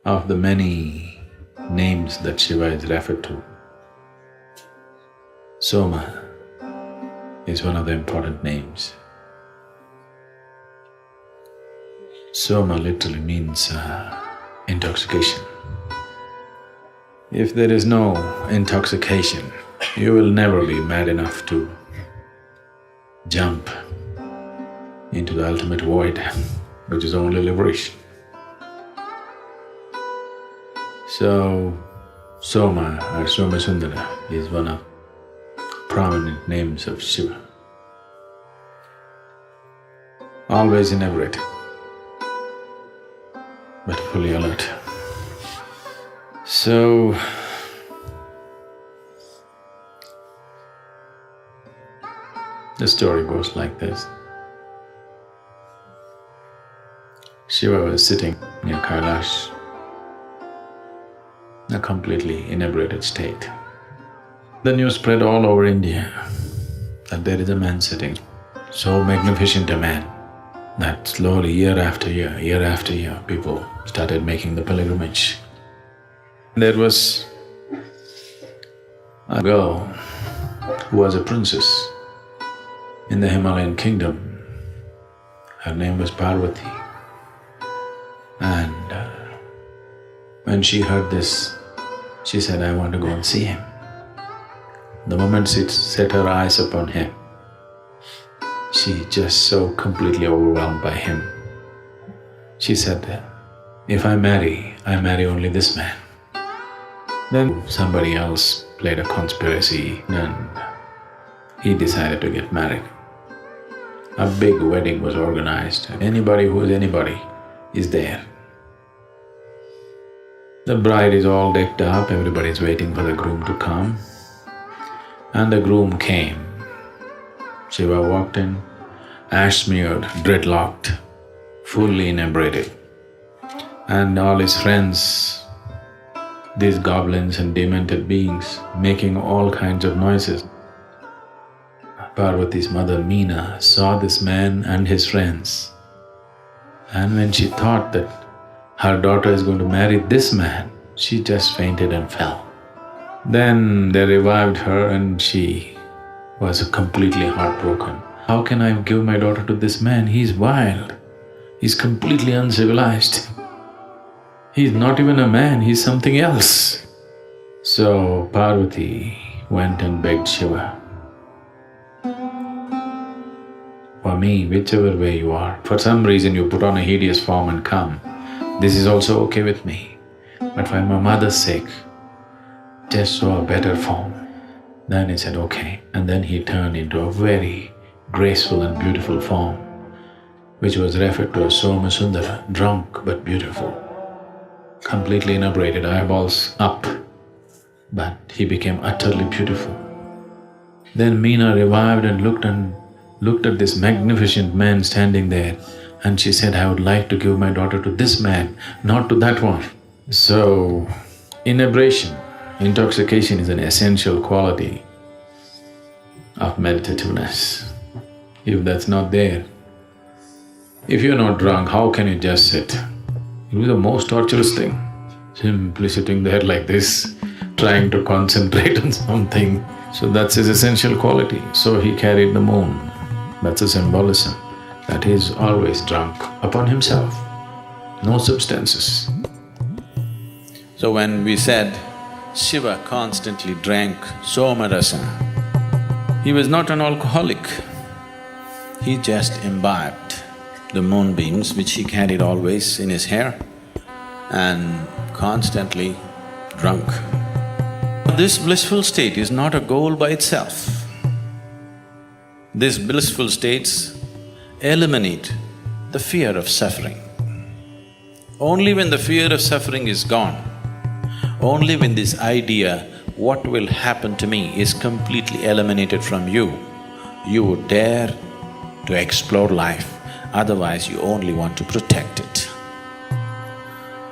of the many names that Shiva is referred to, Soma is one of the important names. Soma literally means intoxication. If there is no intoxication, you will never be mad enough to jump into the ultimate void, which is only liberation. So, Soma or Somasundara is one of prominent names of Shiva. Always inebriated, but fully alert. So, the story goes like this. Shiva was sitting near Kailash in a completely inebriated state. The news spread all over India that there is a man sitting, so magnificent a man that slowly year after year, people started making the pilgrimage. There was a girl who was a princess in the Himalayan kingdom. Her name was Parvati. And when she heard this, she said, I want to go and see him. The moment she set her eyes upon him, she just so completely overwhelmed by him. She said, if I marry only this man. Then somebody else played a conspiracy and he decided to get married. A big wedding was organized. Anybody who is anybody is there. The bride is all decked up, everybody is waiting for the groom to come. And the groom came. Shiva walked in, ash-smeared, dreadlocked, fully inebriated. And all his friends, these goblins and demented beings, making all kinds of noises. Parvati's mother Meena saw this man and his friends, and when she thought that her daughter is going to marry this man, she just fainted and fell. Then they revived her and she was completely heartbroken. How can I give my daughter to this man? He's wild, he's completely uncivilized. He's not even a man, he's something else. So Parvati went and begged Shiva, for me, whichever way you are, for some reason you put on a hideous form and come, this is also okay with me. But for my mother's sake, just show a better form. Then he said, okay. And then he turned into a very graceful and beautiful form, which was referred to as Somasundara, drunk but beautiful, completely inebriated, eyeballs up, but he became utterly beautiful. Then Meena revived and looked at this magnificent man standing there, and she said, I would like to give my daughter to this man, not to that one. So, inebriation, intoxication is an essential quality of meditativeness. If that's not there, if you're not drunk, how can you just sit? It will be the most torturous thing, simply sitting there like this, trying to concentrate on something. So that's his essential quality. So he carried the moon. That's a symbolism, that he is always drunk upon himself, no substances. So when we said Shiva constantly drank Somarasa, he was not an alcoholic. He just imbibed the moonbeams which he carried always in his hair and constantly drunk. This blissful state is not a goal by itself. These blissful states eliminate the fear of suffering. Only when the fear of suffering is gone, only when this idea, what will happen to me, is completely eliminated from you, you would dare to explore life. Otherwise, you only want to protect it.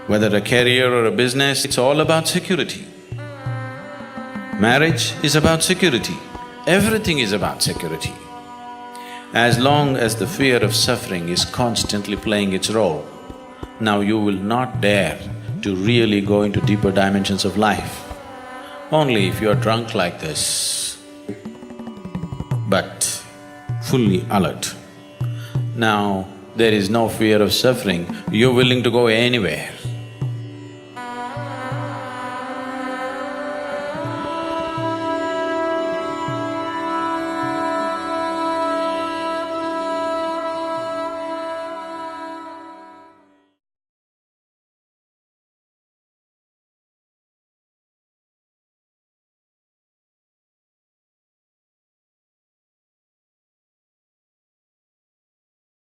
Whether a career or a business, it's all about security. Marriage is about security. Everything is about security. As long as the fear of suffering is constantly playing its role, now you will not dare to really go into deeper dimensions of life. Only if you're drunk like this, but fully alert. Now, there is no fear of suffering, you're willing to go anywhere.